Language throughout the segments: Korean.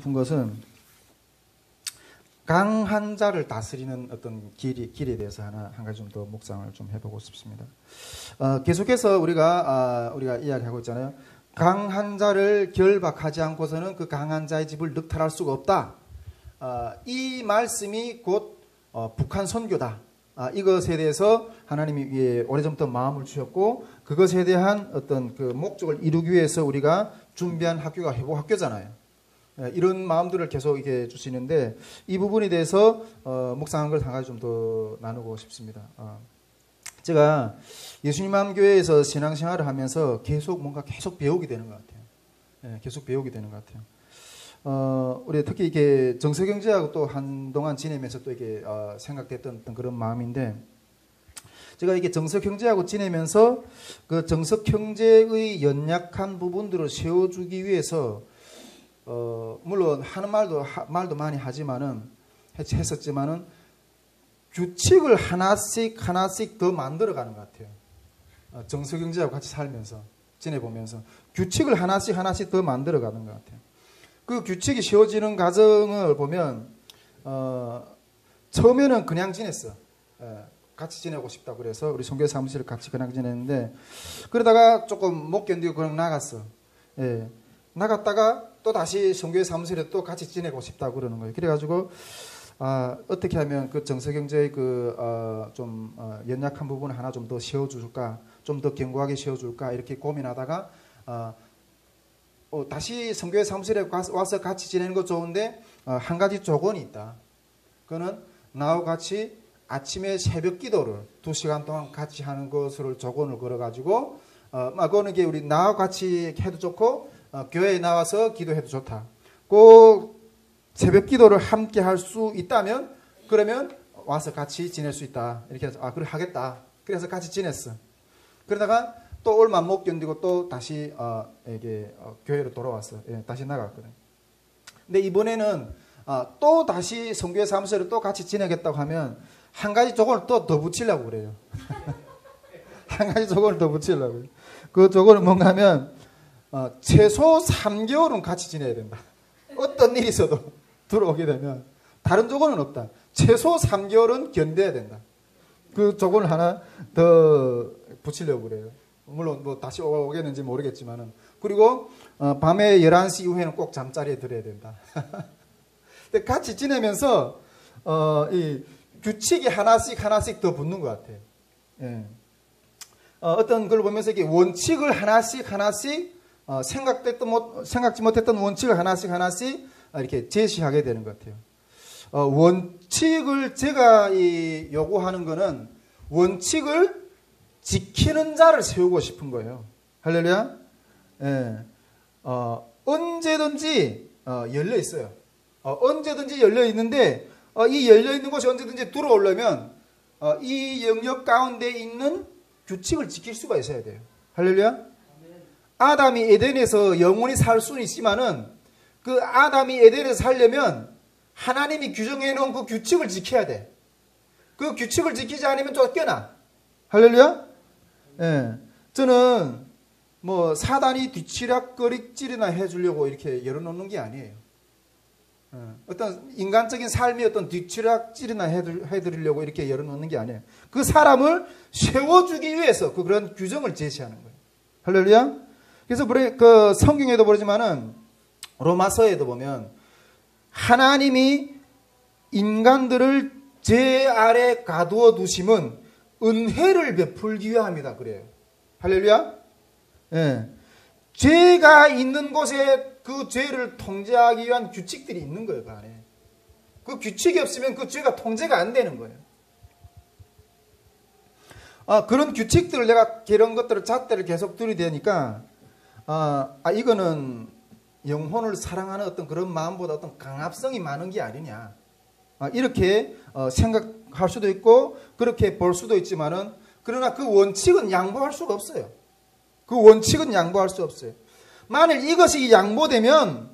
싶은 것은 강한 자를 다스리는 어떤 길에 대해서 한 가지 좀 더 묵상을 좀 해보고 싶습니다. 계속해서 우리가 이야기하고 있잖아요. 강한 자를 결박하지 않고서는 그 강한 자의 집을 늑탈할 수가 없다. 이 말씀이 곧 북한 선교다. 이것에 대해서 하나님이 오래전부터 마음을 주셨고 그것에 대한 어떤 그 목적을 이루기 위해서 우리가 준비한 학교가 회복학교잖아요. 이런 마음들을 계속 이렇게 주시는데 이 부분에 대해서 묵상한 걸 한 가지 좀 더 나누고 싶습니다. 제가 예수님 마음교회에서 신앙생활을 하면서 계속 배우게 되는 것 같아요. 계속 배우게 되는 것 같아요. 우리 특히 이게 정서경제하고 또 한동안 지내면서 또 이게 생각됐던 그런 마음인데 제가 이게 정석형제하고 지내면서 그 정석형제의 연약한 부분들을 세워주기 위해서 물론 하는 말도 많이 했었지만은 규칙을 하나씩 더 만들어가는 것 같아요. 정석형제하고 같이 살면서 지내보면서 규칙을 하나씩 더 만들어가는 것 같아요. 그 규칙이 세워지는 과정을 보면 처음에는 그냥 지냈어. 같이 지내고 싶다 그래서 우리 선교회 사무실을 같이 그냥 지냈는데 그러다가 조금 못 견디고 그냥 나갔어. 나갔다가 또 다시 선교회 사무실에 또 같이 지내고 싶다 그러는 거예요. 그래가지고 어떻게 하면 그 정서경제의 좀 연약한 부분을 하나 좀 더 세워줄까, 좀 더 견고하게 세워줄까 이렇게 고민하다가 다시 선교회 사무실에 와서 같이 지내는 거 좋은데 한 가지 조건이 있다. 그거는 나와 같이 아침에 새벽 기도를 2시간 동안 같이 하는 것을 조건을 걸어가지고 그거는 이게 우리 나와 같이 해도 좋고 교회에 나와서 기도해도 좋다. 그 새벽 기도를 함께 할 수 있다면 그러면 와서 같이 지낼 수 있다. 이렇게 해서 그래 하겠다. 그래서 같이 지냈어. 그러다가 또 얼마 못 견디고 또 다시 이게 교회로 돌아왔어. 다시 나갔거든. 근데 이번에는 또 다시 선교회 사무실에 또 같이 지내겠다고 하면 한 가지 조건을 또 더 붙이려고 그래요. 한 가지 조건을 더 붙이려고. 그 조건은 뭔가 하면 최소 3개월은 같이 지내야 된다. 어떤 일이 있어도 들어오게 되면 다른 조건은 없다. 최소 3개월은 견뎌야 된다. 그 조건을 하나 더 붙이려고 그래요. 물론 뭐 다시 오겠는지 모르겠지만은. 그리고 밤에 11시 이후에는 꼭 잠자리에 들어야 된다. 근데 같이 지내면서 이 규칙이 하나씩 더 붙는 것 같아요. 어떤 걸 보면서 이게 원칙을 하나씩 생각지 못했던 원칙을 하나씩 이렇게 제시하게 되는 것 같아요. 원칙을 제가 요구하는 거는 원칙을 지키는 자를 세우고 싶은 거예요. 할렐루야. 언제든지 열려 있어요. 언제든지 열려 있는데 이 열려 있는 곳이 언제든지 들어오려면 이 영역 가운데 있는 규칙을 지킬 수가 있어야 돼요. 할렐루야. 아담이 에덴에서 영원히 살 수는 있지만은 그 아담이 에덴에서 살려면 하나님이 규정해 놓은 그 규칙을 지켜야 돼. 그 규칙을 지키지 않으면 쫓겨나. 할렐루야. 저는 뭐 사단이 뒤치락거리찌르나 해주려고 이렇게 열어놓는 게 아니에요. 어떤 인간적인 삶이 어떤 뒤치락찌르나 해드리려고 이렇게 열어놓는 게 아니에요. 그 사람을 세워주기 위해서 그런 규정을 제시하는 거예요. 할렐루야. 그래서 그 성경에도 보지만은 로마서에도 보면 하나님이 인간들을 죄 아래 가두어 두심은 은혜를 베풀기 위함이다 그래요. 할렐루야. 죄가 있는 곳에 그 죄를 통제하기 위한 규칙들이 있는 거예요. 그 안에. 그 규칙이 없으면 그 죄가 통제가 안 되는 거예요. 그런 규칙들을 내가 그런 것들을 잣대를 계속 들이대니까 이거는 영혼을 사랑하는 어떤 그런 마음보다 어떤 강압성이 많은 게 아니냐. 이렇게 생각할 수도 있고 그렇게 볼 수도 있지만은 그러나 그 원칙은 양보할 수가 없어요. 그 원칙은 양보할 수 없어요. 만일 이것이 양보되면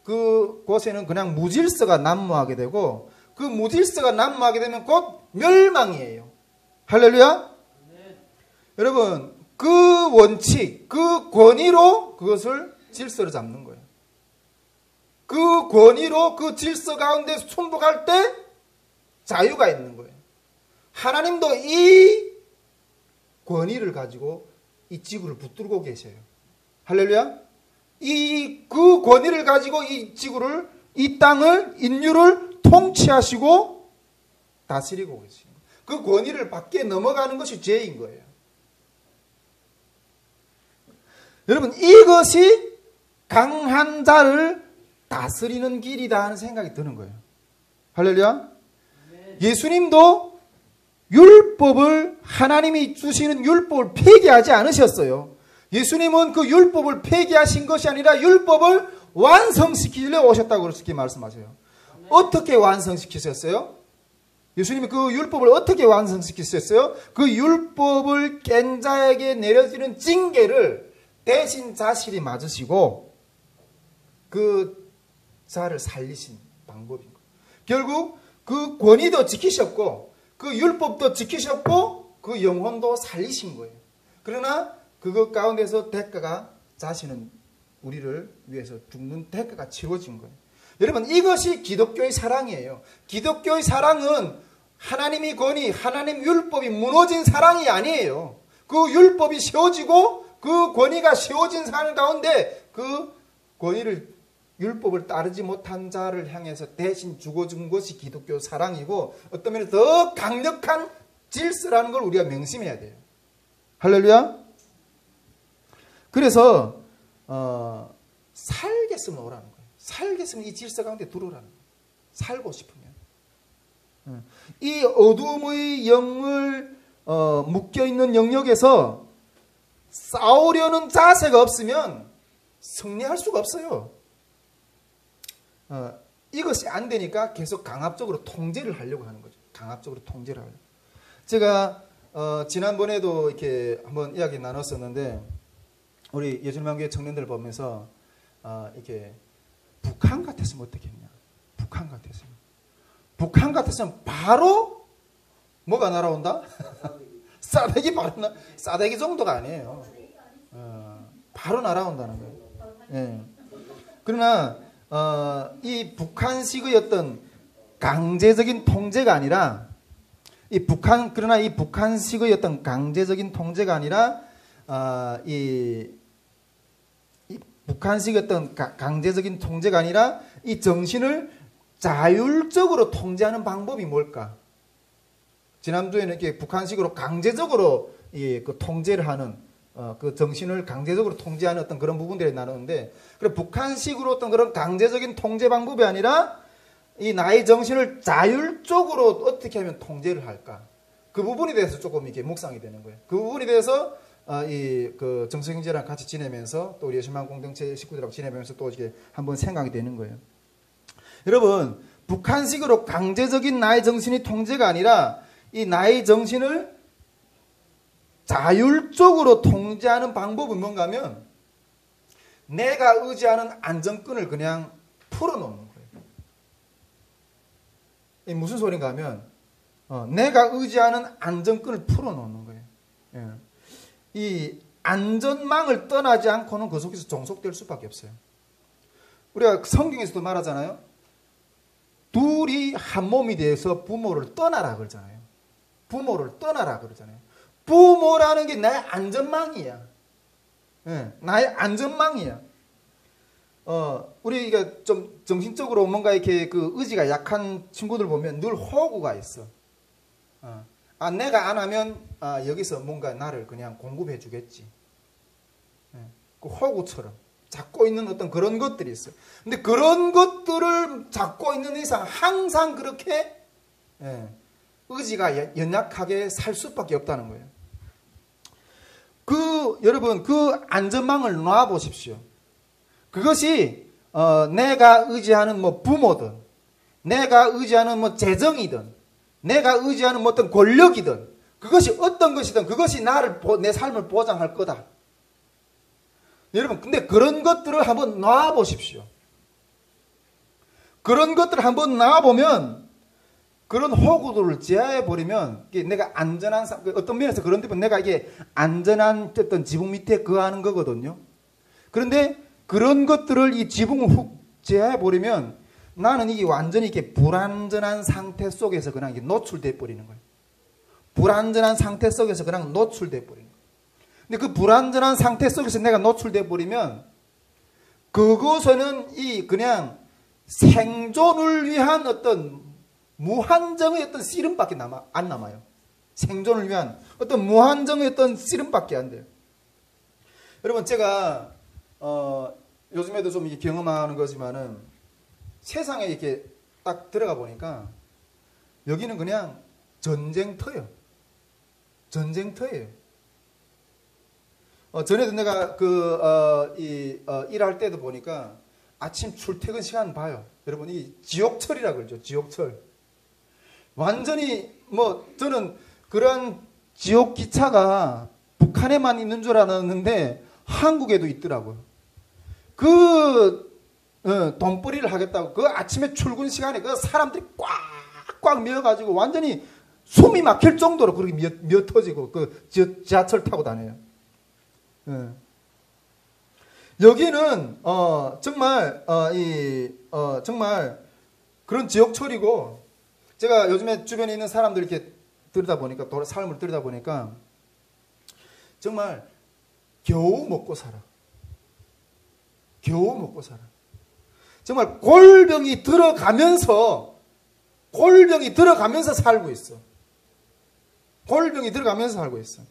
그곳에는 그냥 무질서가 난무하게 되고 그 무질서가 난무하게 되면 곧 멸망이에요. 할렐루야. 여러분 그 원칙, 그 권위로 그것을 질서를 잡는 거예요. 그 권위로 그 질서 가운데 순복할 때 자유가 있는 거예요. 하나님도 이 권위를 가지고 이 지구를 붙들고 계셔요. 할렐루야. 그 권위를 가지고 이 지구를, 이 땅을, 인류를 통치하시고 다스리고 계시는 거예요. 그 권위를 밖에 넘어가는 것이 죄인 거예요. 여러분, 이것이 강한 자를 다스리는 길이다 하는 생각이 드는 거예요. 할렐루야. 예수님도 율법을, 하나님이 주시는 율법을 폐기하지 않으셨어요. 예수님은 그 율법을 폐기하신 것이 아니라 율법을 완성시키려 오셨다고 그렇게 말씀하세요. 어떻게 완성시키셨어요? 예수님이 그 율법을 어떻게 완성시키셨어요? 그 율법을 깬 자에게 내려지는 징계를 대신 자신이 맞으시고 그 자를 살리신 방법인 거예요. 결국 그 권위도 지키셨고 그 율법도 지키셨고 그 영혼도 살리신 거예요. 그러나 그것 가운데서 대가가 자신은 우리를 위해서 죽는 대가가 치러진 거예요. 여러분, 이것이 기독교의 사랑이에요. 기독교의 사랑은 하나님의 권위, 하나님 율법이 무너진 사랑이 아니에요. 그 율법이 세워지고 그 권위가 세워진 사랑 가운데 그 권위를, 율법을 따르지 못한 자를 향해서 대신 죽어준 것이 기독교 사랑이고, 어떤 면에서 더 강력한 질서라는 걸 우리가 명심해야 돼요. 할렐루야. 그래서 살겠으면 오라는 거예요. 살겠으면 이 질서 가운데 들어오라는 거예요. 살고 싶으면. 이 어둠의 영을 묶여있는 영역에서 싸우려는 자세가 없으면 승리할 수가 없어요. 이것이 안 되니까 계속 강압적으로 통제를 하려고 하는 거죠. 강압적으로 통제를 하려고. 제가 지난번에도 이렇게 한번 이야기 나눴었는데, 우리 예수님교회 청년들 보면서 이렇게 북한 같았으면 어떻게 했냐. 북한 같았으면 바로 뭐가 날아온다? 싸대기 바로 싸대기 정도가 아니에요. 바로 날아온다는 거예요. 예. 그러나 이 북한식의 어떤 강제적인 통제가 아니라 이 북한식의 어떤 강제적인 통제가 아니라 이 북한식의 어떤 강제적인 통제가 아니라 이 정신을 자율적으로 통제하는 방법이 뭘까? 지난주에는 이렇게 북한식으로 강제적으로 그 통제를 하는 그 정신을 강제적으로 통제하는 어떤 그런 부분들을 나누는데, 그래 북한식으로 어떤 그런 강제적인 통제 방법이 아니라 이 나의 정신을 자율적으로 어떻게 하면 통제를 할까? 그 부분에 대해서 조금 이렇게 묵상이 되는 거예요. 그 부분에 대해서 그 정성경제랑 같이 지내면서 또 우리 예수만 공동체 식구들하고 지내면서 또 이렇게 한번 생각이 되는 거예요. 여러분, 북한식으로 강제적인 나의 정신이 통제가 아니라 이 나의 정신을 자율적으로 통제하는 방법은 뭔가 하면 내가 의지하는 안정권을 그냥 풀어놓는 거예요. 이 무슨 소린가 하면 내가 의지하는 안정권을 풀어놓는 거예요. 예. 이 안전망을 떠나지 않고는 그 속에서 종속될 수밖에 없어요. 우리가 성경에서도 말하잖아요. 둘이 한 몸이 돼서 부모를 떠나라 그러잖아요. 부모를 떠나라 그러잖아요. 부모라는 게 나의 안전망이야. 예, 나의 안전망이야. 우리가 좀 정신적으로 뭔가 이렇게 그 의지가 약한 친구들 보면 늘 호구가 있어. 내가 안 하면 여기서 뭔가 나를 그냥 공급해 주겠지. 예, 그 호구처럼 잡고 있는 어떤 그런 것들이 있어요. 근데 그런 것들을 잡고 있는 이상 항상 그렇게 의지가 연약하게 살 수밖에 없다는 거예요. 여러분, 그 안전망을 놔보십시오. 그것이 내가 의지하는 뭐 부모든, 내가 의지하는 뭐 재정이든, 내가 의지하는 뭐 어떤 권력이든, 그것이 어떤 것이든 그것이 내 삶을 보장할 거다. 여러분, 근데 그런 것들을 한번 놔보십시오. 그런 것들을 한번 놔보면, 그런 호구들을 제어해버리면, 내가 안전한, 어떤 면에서 그런 데면 내가 이게 안전한 어떤 지붕 밑에 거하는 거거든요. 그런데 그런 것들을 이 지붕을 훅 제어해버리면, 나는 이게 완전히 이렇게 불완전한 상태 속에서 그냥 이게 노출돼 버리는 거예요. 불완전한 상태 속에서 그냥 노출돼 버리는 거예요. 근데 그 불완전한 상태 속에서 내가 노출돼 버리면 그곳에는 이 그냥 생존을 위한 어떤 무한정의 어떤 씨름밖에 안 남아요. 생존을 위한 어떤 무한정의 어떤 씨름밖에 안 돼요. 여러분 제가 요즘에도 좀 이렇게 경험하는 거지만은 세상에 이렇게 딱 들어가 보니까 여기는 그냥 전쟁터예요. 전쟁터예요. 전에도 내가 일할 때도 보니까 아침 출퇴근 시간 봐요. 여러분 이 지옥철이라 그러죠. 지옥철. 완전히 저는 그런 지옥 기차가 북한에만 있는 줄 알았는데 한국에도 있더라고요. 돈벌이를 하겠다고 그 아침에 출근 시간에 그 사람들이 꽉꽉 메어가지고 완전히 숨이 막힐 정도로 그렇게 미어 터지고 그 지하철 타고 다녀요. 여기는 정말 정말 그런 지옥철이고 제가 요즘에 주변에 있는 사람들 이렇게 들여다 보니까 삶을 들여다 보니까 정말 겨우 먹고 살아. 겨우 먹고 살아. 정말 골병이 들어가면서 살고 있어. 골병이 들어가면서 살고 있어.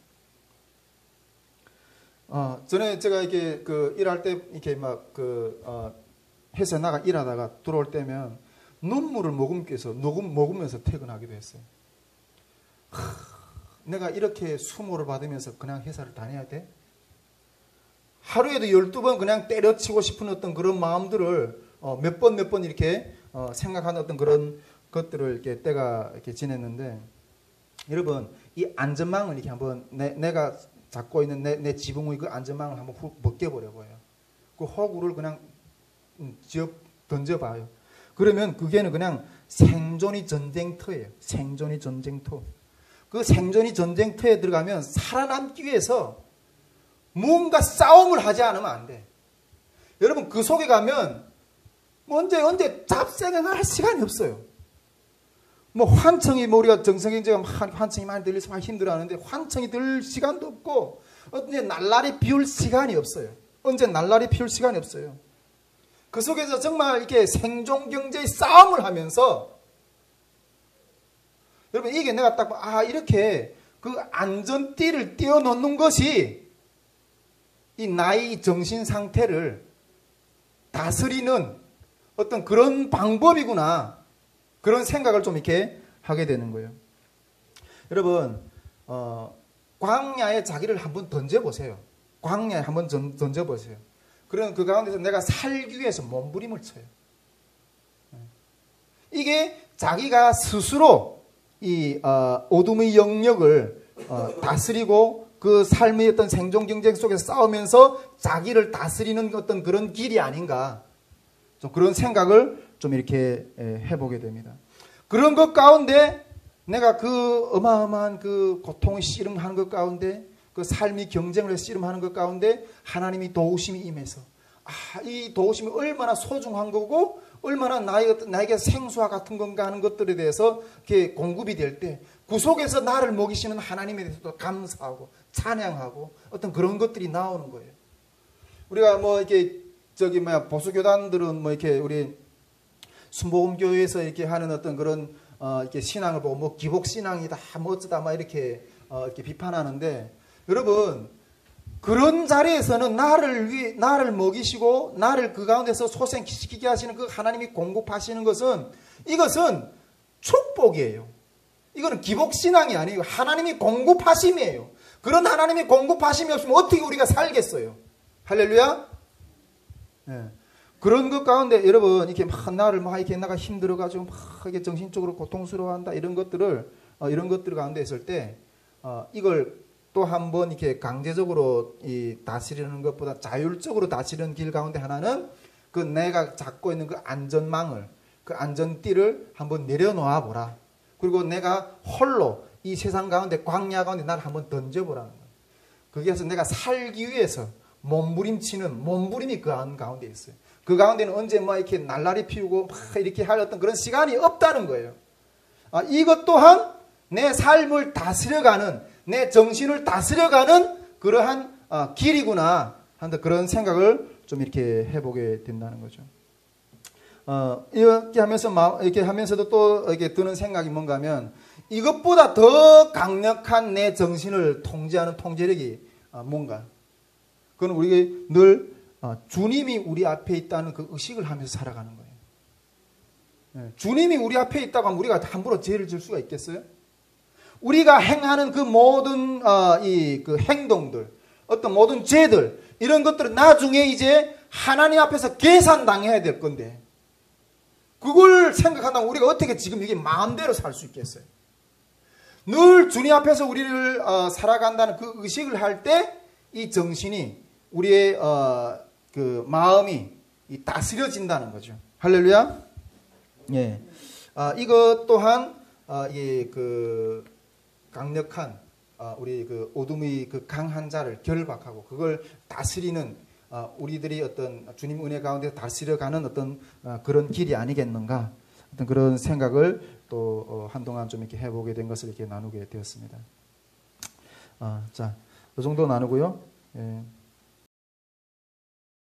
전에 제가 이렇게 일할 때 이렇게 회사에 나가 일하다가 들어올 때면 눈물을 머금면서 퇴근하기도 했어요. 내가 이렇게 수모를 받으면서 그냥 회사를 다녀야 돼? 하루에도 12번 그냥 때려치고 싶은 어떤 그런 마음들을 몇 번 이렇게 생각하는 어떤 그런 것들을 이렇게 때가 이렇게 지냈는데 여러분 이 안전망을 이렇게 한번 내가 잡고 있는 내 지붕 위의 그 안전망을 한번 훅 벗겨버려 보여요. 그 호구를 그냥 던져봐요. 그러면 그게는 그냥 생존이 전쟁터예요. 생존이 전쟁터. 그 생존이 전쟁터에 들어가면 살아남기 위해서 뭔가 싸움을 하지 않으면 안 돼. 여러분 그 속에 가면 언제 잡생각할 시간이 없어요. 환청이 우리가 정성경제가 환청이 많이 들려서 많이 힘들어하는데 환청이 들 시간도 없고 언제 날라리 비울 시간이 없어요. 그 속에서 정말 이렇게 생존 경제의 싸움을 하면서 여러분 이게 내가 딱 이렇게 그 안전띠를 띄워놓는 것이 이 나의 정신 상태를 다스리는 어떤 그런 방법이구나. 그런 생각을 좀 이렇게 하게 되는 거예요. 여러분, 광야에 자기를 한번 던져보세요. 광야에 한번 던져보세요. 그런 그 가운데서 내가 살기 위해서 몸부림을 쳐요. 이게 자기가 스스로 이 어둠의 영역을 다스리고 그 삶의 어떤 생존 경쟁 속에서 싸우면서 자기를 다스리는 어떤 그런 길이 아닌가. 좀 그런 생각을 좀 이렇게 해보게 됩니다. 그런 것 가운데 내가 그 어마어마한 그 고통을 씨름하는 것 가운데 그 삶이 경쟁을 해서 씨름하는 것 가운데 하나님이 도우심이 임해서 이 도우심이 얼마나 소중한 거고 얼마나 나에게 생수와 같은 건가 하는 것들에 대해서 이렇게 공급이 될 때 그 속에서 나를 먹이시는 하나님에 대해서도 감사하고 찬양하고 어떤 그런 것들이 나오는 거예요. 우리가 이렇게 보수교단들은 이렇게 우리 순복음교회에서 이렇게 하는 어떤 그런 이렇게 신앙을 보고 기복신앙이다 어쩌다 이렇게 비판하는데 여러분 그런 자리에서는 나를 먹이시고 나를 그 가운데서 소생시키게 하시는 그 하나님이 공급하시는 이것은 축복이에요. 이거는 기복신앙이 아니에요. 하나님이 공급하심이에요. 그런 하나님이 공급하심이 없으면 어떻게 우리가 살겠어요? 할렐루야. 네. 그런 것 가운데 여러분 이렇게 나를 이렇게 내가 힘들어가지고 이게 정신적으로 고통스러워한다 이런 것들 가운데 있을 때 이걸 또 한 번 이렇게 강제적으로 다스리는 것보다 자율적으로 다스리는 길 가운데 하나는 그 내가 잡고 있는 그 안전망을 그 안전띠를 한번 내려놓아 보라. 그리고 내가 홀로 이 세상 가운데 광야 가운데 나를 한번 던져보라는 거예요. 거기에서 내가 살기 위해서 몸부림치는 몸부림이 그 가운데 있어요. 그 가운데는 언제 뭐 이렇게 날라리 피우고 막 이렇게 할 어떤 그런 시간이 없다는 거예요. 이것 또한 내 삶을 다스려가는, 내 정신을 다스려가는 그러한 길이구나 하는 그런 생각을 좀 이렇게 해보게 된다는 거죠. 이렇게 하면서도 또 이렇게 드는 생각이 뭔가 하면, 이것보다 더 강력한 내 정신을 통제하는 통제력이 뭔가. 그건 우리가 늘 주님이 우리 앞에 있다는 그 의식을 하면서 살아가는 거예요. 주님이 우리 앞에 있다고 하면 우리가 함부로 죄를 질 수가 있겠어요? 우리가 행하는 그 모든 그 행동들, 어떤 모든 죄들, 이런 것들은 나중에 이제 하나님 앞에서 계산당해야 될 건데, 그걸 생각한다면 우리가 어떻게 지금 이게 마음대로 살 수 있겠어요? 늘 주님 앞에서 우리를 살아간다는 그 의식을 할 때 이 정신이, 우리의 그 마음이 다스려진다는 거죠. 할렐루야. 예. 이것 또한 그 강력한 우리 그 어둠의 그 강한 자를 결박하고 그걸 다스리는 우리들이 어떤 주님 은혜 가운데 다스려가는 어떤 그런 길이 아니겠는가, 어떤 그런 생각을 또 한동안 좀 이렇게 해보게 된 것을 이렇게 나누게 되었습니다. 자, 이 정도 나누고요. 예.